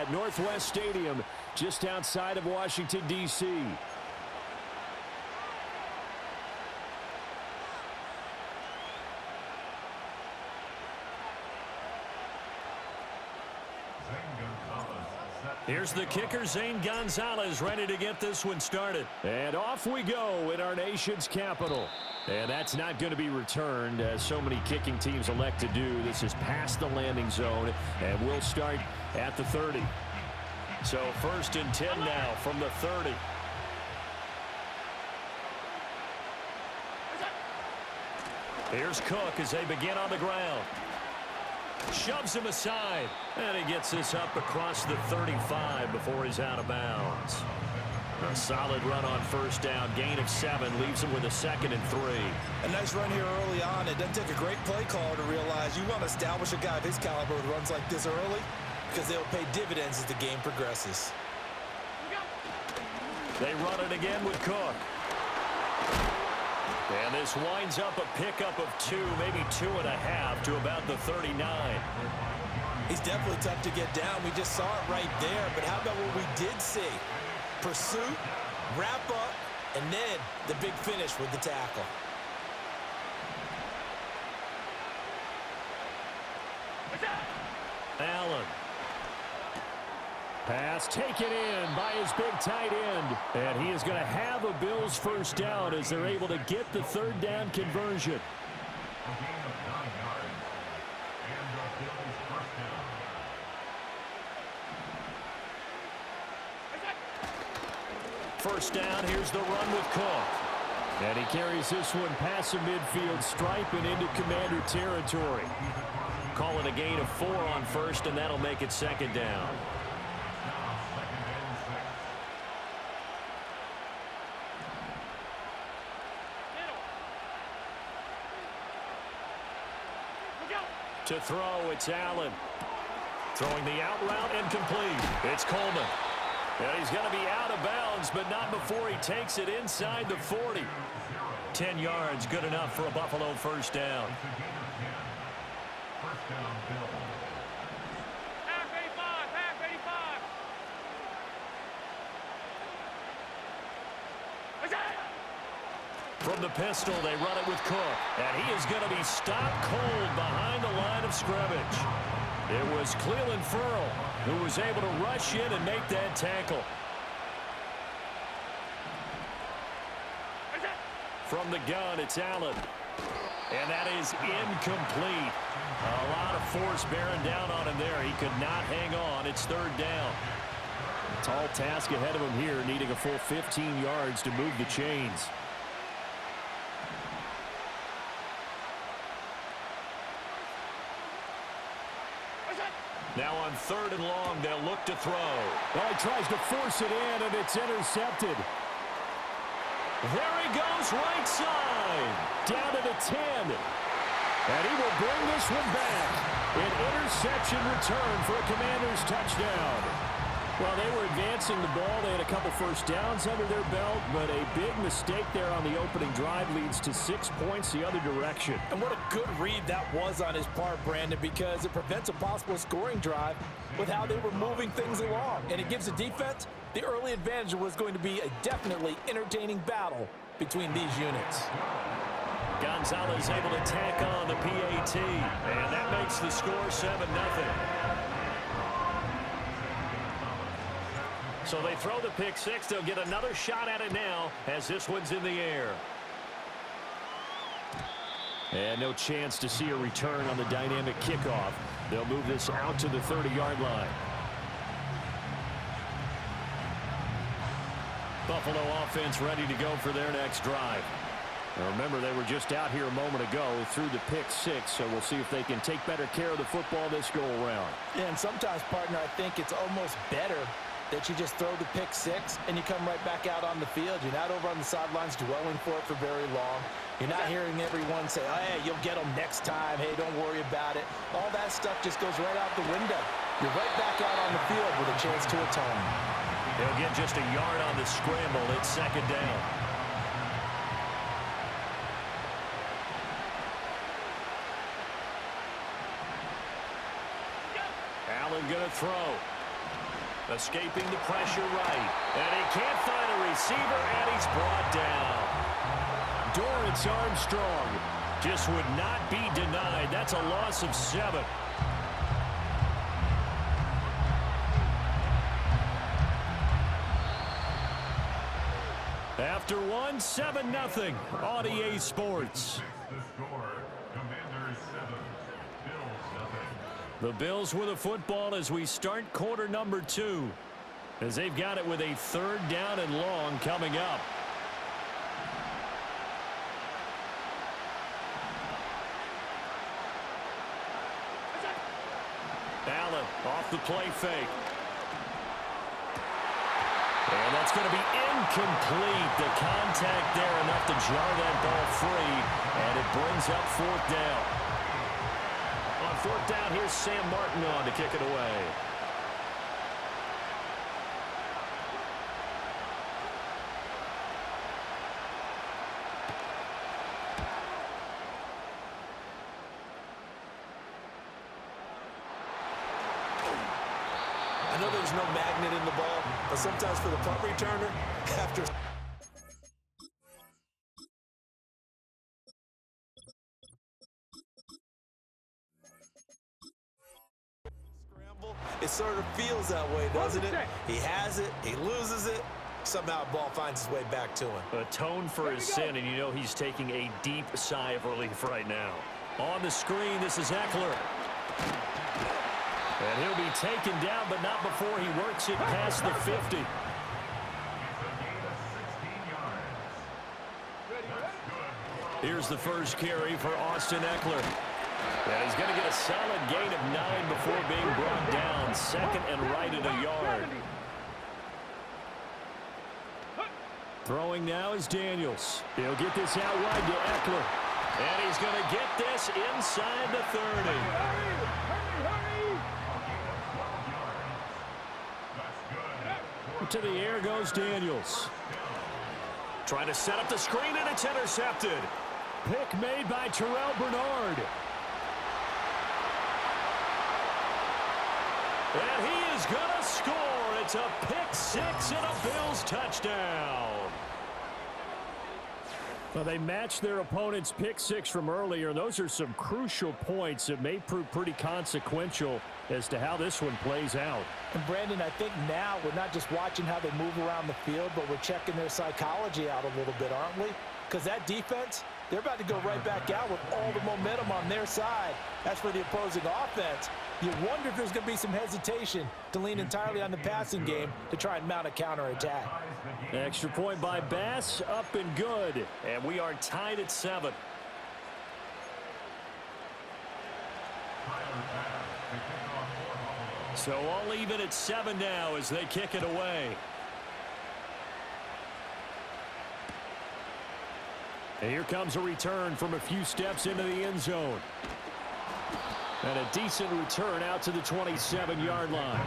at Northwest Stadium just outside of Washington, D.C. Here's the kicker, Zane Gonzalez, ready to get this one started. And off we go in our nation's capital. And that's not going to be returned, as so many kicking teams elect to do. This is past the landing zone, and we'll start at the 30. So 1st and 10 now from the 30. Here's Cook as they begin on the ground. Shoves him aside, and he gets this up across the 35 before he's out of bounds. A solid run on 1st down, gain of 7, leaves him with a 2nd and 3. A nice run here early on. It doesn't take a great play caller to realize you want to establish a guy of his caliber with runs like this early, because they'll pay dividends as the game progresses. They run it again with Cook. And this winds up a pickup of 2, maybe 2.5 to about the 39. He's definitely tough to get down. We just saw it right there. But how about what we did see? Pursuit, wrap up, and then the big finish with the tackle. Allen. Pass taken in by his big tight end. And he is going to have a Bills 1st down as they're able to get the 3rd down conversion. First down, here's the run with Cook. And he carries this one past the midfield stripe and into Commander territory. Call it a gain of 4 on 1st, and that'll make it 2nd down. To throw, it's Allen. Throwing the out route, incomplete. It's Coleman. And he's going to be out of bounds, but not before he takes it inside the 40. 10 yards, good enough for a Buffalo 1st down. From the pistol, they run it with Cook. And he is going to be stopped cold behind the line of scrimmage. It was Clelin Ferrell who was able to rush in and make that tackle. From the gun, it's Allen. And that is incomplete. A lot of force bearing down on him there. He could not hang on. It's 3rd down. Tall task ahead of him here, needing a full 15 yards to move the chains. Now on 3rd and long, they'll look to throw. Well, he tries to force it in, and it's intercepted. There he goes, right side. Down to the 10. And he will bring this one back. An interception return for a Commanders touchdown. Well, they were advancing the ball. They had a couple 1st downs under their belt, but a big mistake there on the opening drive leads to 6 points the other direction. And what a good read that was on his part, Brandon, because it prevents a possible scoring drive with how they were moving things along. And it gives the defense the early advantage. Was going to be a definitely entertaining battle between these units. Gonzalez able to tack on the PAT, and that makes the score 7-0. So they throw the pick 6. They'll get another shot at it now as this one's in the air. And no chance to see a return on the dynamic kickoff. They'll move this out to the 30-yard line. Buffalo offense ready to go for their next drive. Now remember, they were just out here a moment ago through the pick 6, so we'll see if they can take better care of the football this go-around. Yeah, and sometimes, partner, I think it's almost better that you just throw the pick 6 and you come right back out on the field. You're not over on the sidelines dwelling for it for very long. You're not hearing everyone say, oh, hey, you'll get them next time. Hey, don't worry about it. All that stuff just goes right out the window. You're right back out on the field with a chance to atone. They'll get just a yard on the scramble. It's 2nd down. Allen going to throw. Escaping the pressure right. And he can't find a receiver, and he's brought down. Dorrance Armstrong Just would not be denied. That's a loss of 7. After 1, 7-0 on EA Sports. The Bills with the football as we start quarter number 2, as they've got it with a 3rd down and long coming up. Allen off the play fake. And that's going to be incomplete. The contact there enough to jar that ball free, and it brings up 4th down. On 4th down, here's Sam Martin on to kick it away. I know there's no magnet in the ball, but sometimes for the punt returner, after scramble, it sort of feels that way, doesn't it? He has it, he loses it, somehow the ball finds its way back to him. Atone for his sin, and you know he's taking a deep sigh of relief right now. On the screen, this is Eckler. And he'll be taken down, but not before he works it past the 50. Here's the first carry for Austin Eckler. And he's going to get a solid gain of 9 before being brought down. 2nd and right at a yard. Throwing now is Daniels. He'll get this out wide to Eckler. And he's going to get this inside the 30. To the air goes Daniels. Trying to set up the screen, and it's intercepted. pick made by Terrell Bernard. And he is going to score. It's a pick 6 and a Bills touchdown. Well, they matched their opponent's pick 6 from earlier. Those are some crucial points that may prove pretty consequential as to how this one plays out. And Brandon, I think now we're not just watching how they move around the field, but we're checking their psychology out a little bit, aren't we? Because that defense, they're about to go right back out with all the momentum on their side. As for the opposing offense, you wonder if there's going to be some hesitation to lean entirely on the passing game to try and mount a counterattack. Extra point by Bass, up and good. And we are tied at 7. So all even at 7 now as they kick it away. And here comes a return from a few steps into the end zone. And a decent return out to the 27-yard line.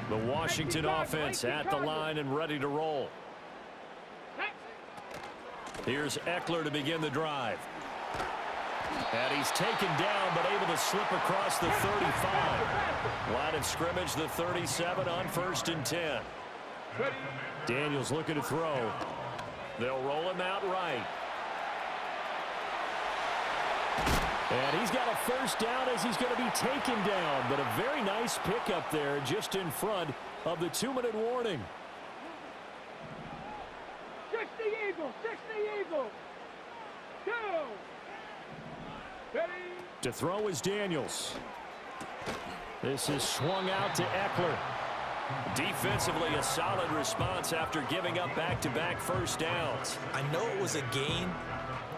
The Washington offense at the line and ready to roll. Here's Eckler to begin the drive. And he's taken down but able to slip across the 35. Line of scrimmage, the 37 on 1st and 10. Daniels looking to throw. They'll roll him out right. And he's got a first down as he's going to be taken down. But a very nice pickup there just in front of the 2-minute warning. 60 Eagles, 60 Eagles. 2. Ready. To throw is Daniels. This is swung out to Eckler. Defensively, a solid response after giving up back-to-back first downs. I know it was a gain,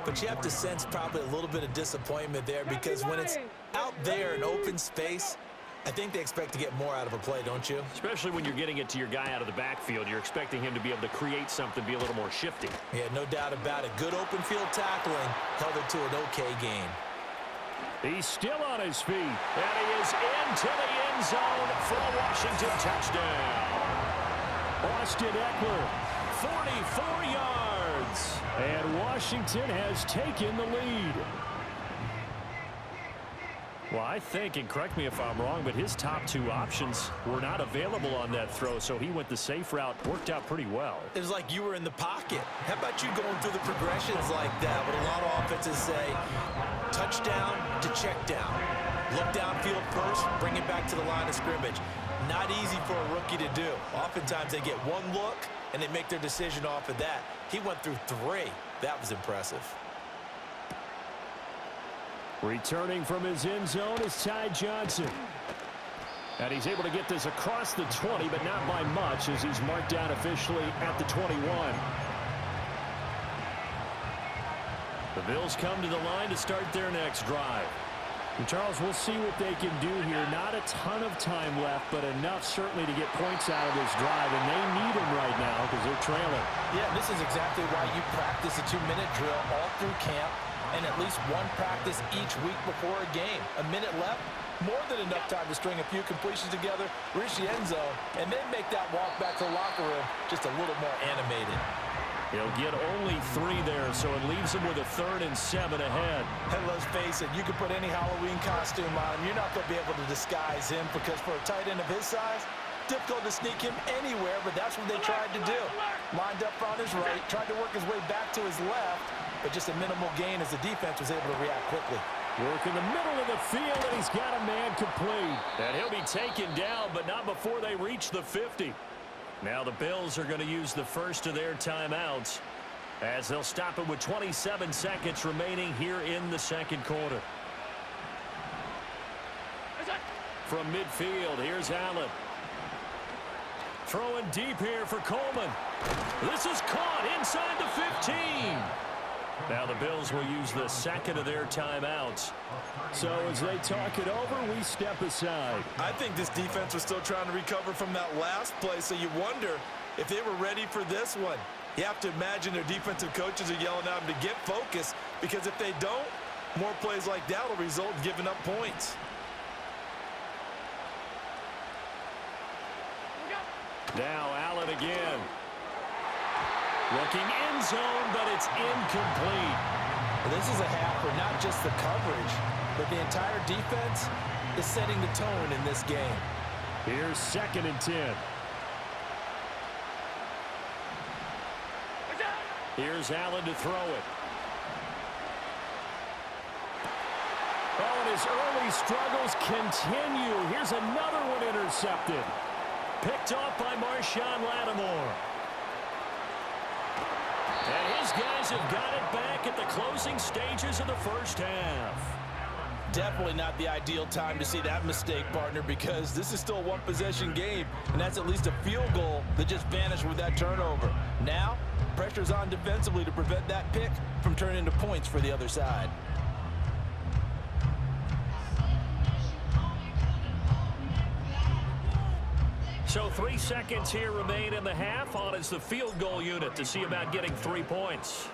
but you have to sense probably a little bit of disappointment there because when it's out there in open space, I think they expect to get more out of a play, don't you? Especially when you're getting it to your guy out of the backfield. You're expecting him to be able to create something, be a little more shifty. Yeah, no doubt about it. Good open field tackling held it to an okay gain. He's still on his feet. And he is into the end zone for a Washington touchdown. Austin Eckler, 44 yards. and Washington has taken the lead. Well, I think, and correct me if I'm wrong, but his top two options were not available on that throw, so he went the safe route. Worked out pretty well. It was like you were in the pocket. How about you going through the progressions like that? What a lot of offenses say, touchdown to check down. Look downfield first, bring it back to the line of scrimmage. Not easy for a rookie to do. Oftentimes they get one look, and they make their decision off of that. He went through three. That was impressive. Returning from his end zone is Ty Johnson. And he's able to get this across the 20, but not by much as he's marked down officially at the 21. The Bills come to the line to start their next drive. And Charles, we'll see what they can do here. Not a ton of time left, but enough certainly to get points out of this drive, and they need them right now because they're trailing. Yeah, this is exactly why you practice a 2-minute drill all through camp and at least one practice each week before a game. A minute left, more than enough time to string a few completions together, reach the end zone, and then make that walk back to the locker room just a little more animated. He'll get only 3 there, so it leaves him with a 3rd and 7 ahead. And let's face it, you can put any Halloween costume on him. You're not going to be able to disguise him because for a tight end of his size, difficult to sneak him anywhere, but that's what they tried to do. Lined up on his right, tried to work his way back to his left, but just a minimal gain as the defense was able to react quickly. Work in the middle of the field, and he's got a man complete. And he'll be taken down, but not before they reach the 50. Now the Bills are going to use the first of their timeouts as they'll stop it with 27 seconds remaining here in the second quarter. From midfield, here's Allen. Throwing deep here for Coleman. This is caught inside the 15. Now the Bills will use the second of their timeouts. So as they talk it over, we step aside. I think this defense was still trying to recover from that last play, so you wonder if they were ready for this one. You have to imagine their defensive coaches are yelling at them to get focused, because if they don't, more plays like that will result in giving up points. Now Allen again. Looking end zone, but it's incomplete. This is a half for not just the coverage, but the entire defense is setting the tone in this game. Here's 2nd and 10. Here's Allen to throw it. Oh, and his early struggles continue. Here's another one intercepted. Picked off by Marshawn Lattimore. And his guys have got it back at the closing stages of the first half. Definitely not the ideal time to see that mistake, partner, because this is still a one-possession game, and that's at least a field goal that just vanished with that turnover. Now, pressure's on defensively to prevent that pick from turning into points for the other side. So 3 seconds here remain in the half. On is the field goal unit to see about getting 3 points.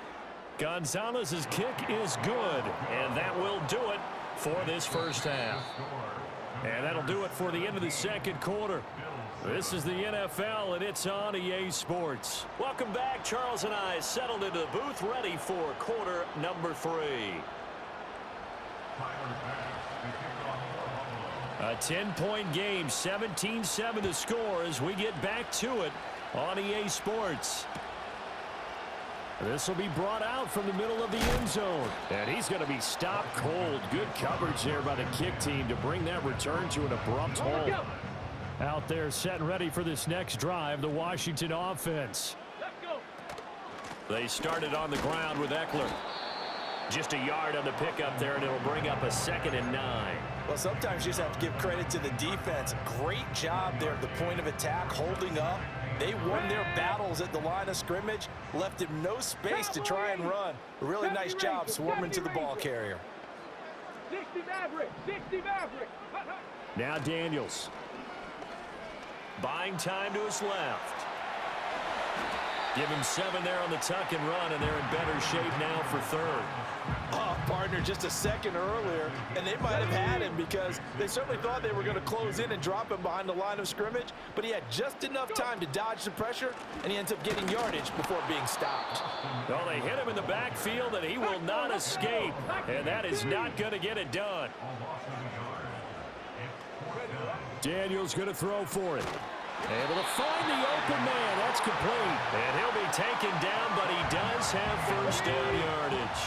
Gonzalez's kick is good, and that will do it for this first half. and that'll do it for the end of the second quarter. This is the NFL, and it's on EA Sports. Welcome back. Charles and I settled into the booth, ready for quarter number 3. A 10-point game, 17-7 the score as we get back to it on EA Sports. This will be brought out from the middle of the end zone. And he's going to be stopped cold. Good coverage there by the kick team to bring that return to an abrupt halt. Out there set and ready for this next drive, the Washington offense. Let's go. They started on the ground with Eckler. Just a yard on the pickup there, and it'll bring up a 2nd and 9. Well, sometimes you just have to give credit to the defense. Great job there at the point of attack, holding up. They won their battles at the line of scrimmage, left him no space to try and run. A really nice job swarming to the ball carrier. 60 Maverick, 60 Maverick. Now Daniels. Buying time to his left. Give him 7 there on the tuck and run, and they're in better shape now for third. Oh, partner, just a second earlier, and they might have had him because they certainly thought they were going to close in and drop him behind the line of scrimmage, but he had just enough time to dodge the pressure, and he ends up getting yardage before being stopped. Well, they hit him in the backfield, and he will not escape, and that is not going to get it done. Daniels going to throw for it. Able to find the open man. That's complete. And he'll be taken down, but he does have first down yardage.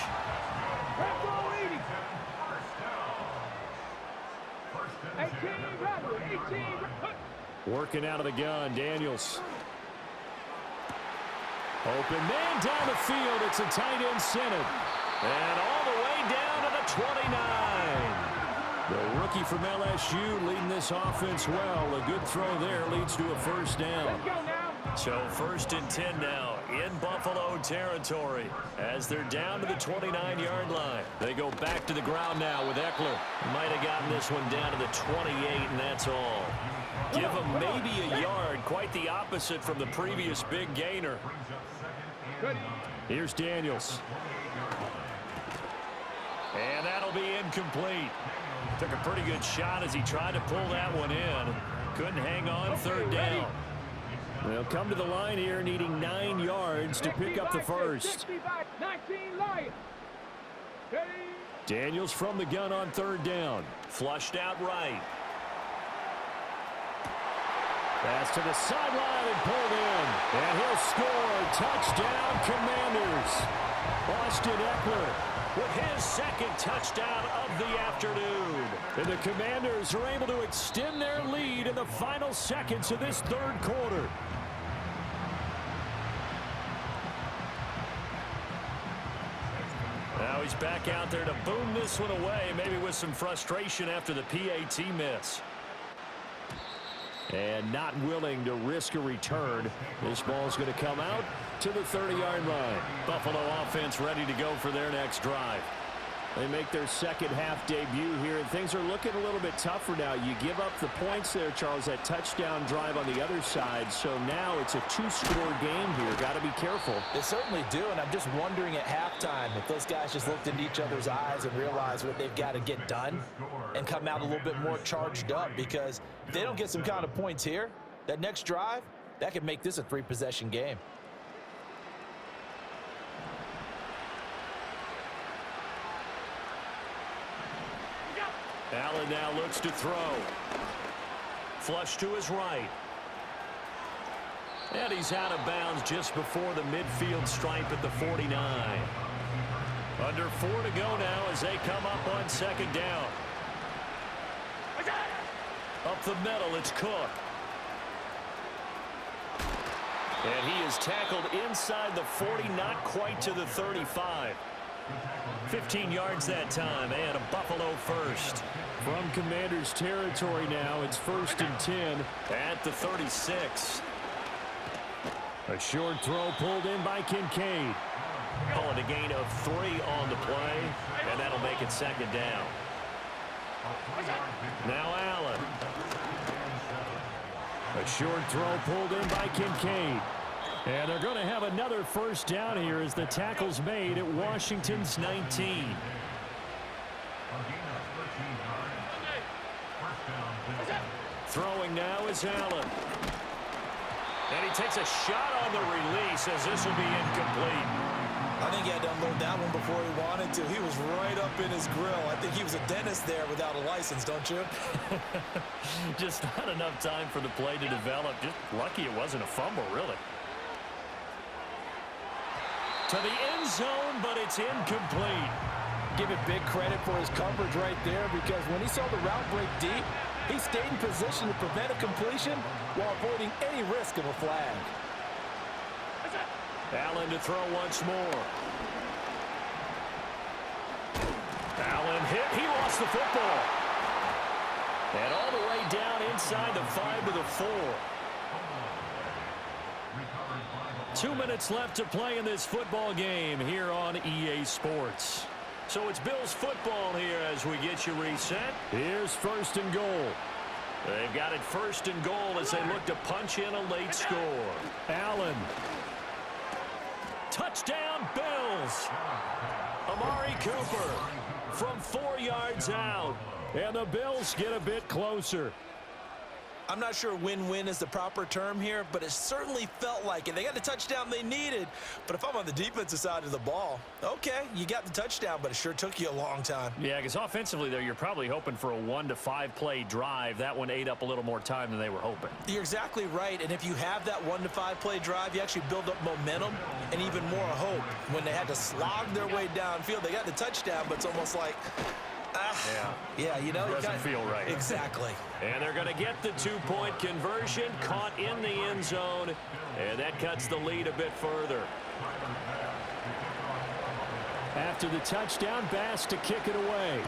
Working out of the gun, Daniels. Open man down the field. It's a tight end center. And all the way down to the 29. The rookie from LSU leading this offense well. A good throw there leads to a first down. So 1st and 10 now in Buffalo territory as they're down to the 29-yard line. They go back to the ground now with Eckler. Might have gotten this one down to the 28, and that's all. Give him maybe a yard. Quite the opposite from the previous big gainer. Here's Daniels. And that'll be incomplete. Took a pretty good shot as he tried to pull that one in. Couldn't hang on 3rd down. They'll come to the line here needing 9 yards to pick up the first. Daniels from the gun on 3rd down. Flushed out right. Pass to the sideline and pulled in. And he'll score. Touchdown, Commanders. Austin Eckler with his 2nd touchdown of the afternoon. And the Commanders are able to extend their lead in the final seconds of this 3rd quarter. Now he's back out there to boom this one away, maybe with some frustration after the PAT miss. And not willing to risk a return. This ball's going to come out to the 30-yard line. Buffalo offense ready to go for their next drive. They make their second half debut here, and things are looking a little bit tougher now. You give up the points there, Charles, that touchdown drive on the other side. So now it's a 2-score game here. Got to be careful. They certainly do, and I'm just wondering at halftime if those guys just looked into each other's eyes and realized what they've got to get done and come out a little bit more charged up, because if they don't get some kind of points here, that next drive, that could make this a 3-possession game. Allen now looks to throw. Flush to his right. And he's out of bounds just before the midfield stripe at the 49. Under 4 to go now as they come up on 2nd down. Up the middle, it's Cook. And he is tackled inside the 40, not quite to the 35. 15 yards that time, and a Buffalo first. From Commanders territory now, it's 1st and 10 at the 36. A short throw pulled in by Kincaid. Call it a gain of 3 on the play, and that'll make it 2nd down. Now Allen. A short throw pulled in by Kincaid. And they're going to have another first down here as the tackle's made at Washington's 19. Throwing now is Allen. And he takes a shot on the release as this will be incomplete. I think he had to unload that one before he wanted to. He was right up in his grill. I think he was a dentist there without a license, don't you? Just not enough time for the play to develop. Just lucky it wasn't a fumble, really. To the end zone, but it's incomplete. Give it big credit for his coverage right there, because when he saw the route break deep, he stayed in position to prevent a completion while avoiding any risk of a flag. Allen to throw once more. Allen hit. He lost the football. And all the way down inside the 5 to the 4. 2 minutes left to play in this football game here on EA Sports. So it's Bills football here as we get you reset. Here's 1st and goal. They've got it 1st and goal as they look to punch in a late score. Allen. Touchdown, Bills. Amari Cooper from 4 yards out. And the Bills get a bit closer. I'm not sure win-win is the proper term here, but it certainly felt like it. They got the touchdown they needed, but if I'm on the defensive side of the ball, okay, you got the touchdown, but it sure took you a long time. Yeah, because offensively, though, you're probably hoping for a 1 to 5 play drive. That one ate up a little more time than they were hoping. You're exactly right, and if you have that 1 to 5 play drive, you actually build up momentum and even more hope. When they had to slog their way downfield, they got the touchdown, but it's almost like, yeah, you know, doesn't feel right. Exactly. And they're going to get the 2-point conversion, caught in the end zone, and that cuts the lead a bit further. After the touchdown, Bass to kick it away.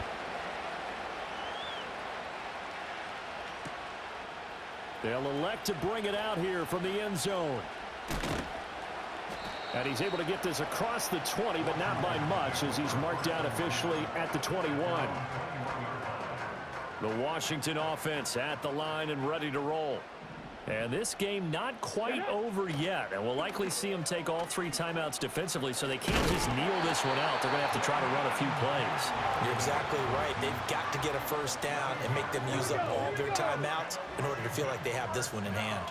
They'll elect to bring it out here from the end zone. And he's able to get this across the 20, but not by much, as he's marked down officially at the 21. The Washington offense at the line and ready to roll. And this game not quite over yet. And we'll likely see them take all 3 timeouts defensively, so they can't just kneel this one out. They're going to have to try to run a few plays. You're exactly right. They've got to get a first down and make them use up all their timeouts in order to feel like they have this one in hand.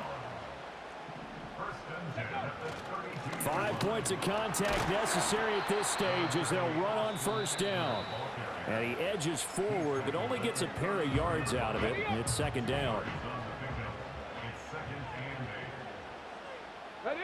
5 points of contact necessary at this stage as they'll run on first down. And he edges forward, but only gets a pair of yards out of it, and it's second down. Ready?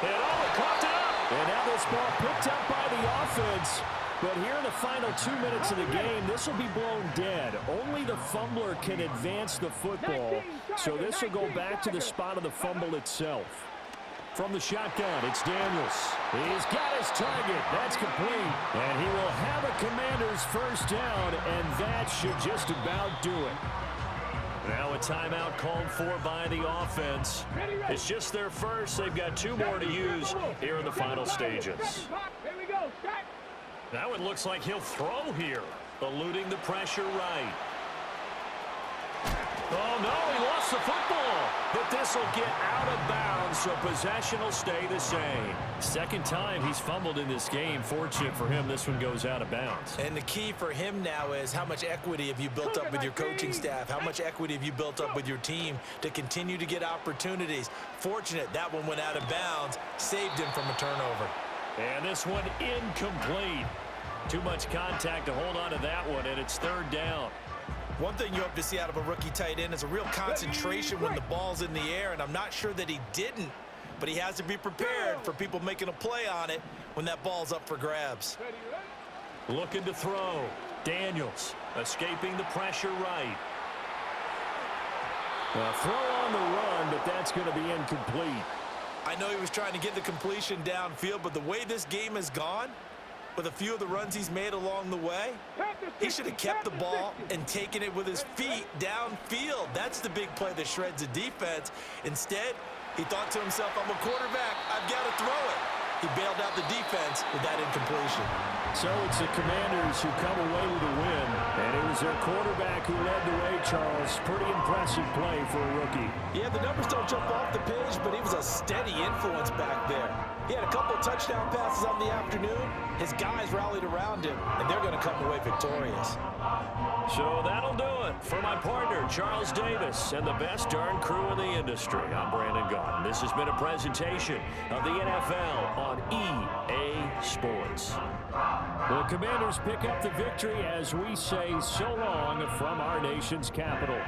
And coughed it up. And now this ball picked up by the offense. But here in the final 2 minutes of the game, this will be blown dead. Only the fumbler can advance the football. So this will go back to the spot of the fumble itself. From the shotgun, it's Daniels. He's got his target. That's complete. And he will have a Commander's first down, and that should just about do it. Now a timeout called for by the offense. It's just their first. They've got 2 more to use here in the final stages. Here we go. Set. Now it looks like he'll throw here, eluding the pressure right. Oh, no, he lost the football. But this will get out of bounds, so possession will stay the same. Second time he's fumbled in this game. Fortunate for him, this one goes out of bounds. And the key for him now is how much equity have you built up with your coaching staff? How much equity have you built up with your team to continue to get opportunities? Fortunate that one went out of bounds, saved him from a turnover. And this one incomplete. Too much contact to hold on to that one, and it's third down. One thing you hope to see out of a rookie tight end is a real concentration when the ball's in the air, and I'm not sure that he didn't, but he has to be prepared for people making a play on it when that ball's up for grabs. Looking to throw. Daniels escaping the pressure right. A throw on the run, but that's going to be incomplete. I know he was trying to get the completion downfield, but the way this game has gone, with a few of the runs he's made along the way, he should have kept the ball and taken it with his feet downfield. That's the big play that shreds the defense. Instead, he thought to himself, I'm a quarterback, I've got to throw it. He bailed out the defense with that incompletion. So it's the Commanders who come away with a win, and it was their quarterback who led the way, Charles. Pretty impressive play for a rookie. Yeah, the numbers don't jump off the page, but he was a steady influence back there. He had a couple of touchdown passes on the afternoon. His guys rallied around him, and they're going to come away victorious. So that'll do it for my partner, Charles Davis, and the best darn crew in the industry. I'm Brandon Gaudin. This has been a presentation of the NFL on EA Sports. The Commanders pick up the victory as we say so long from our nation's capital.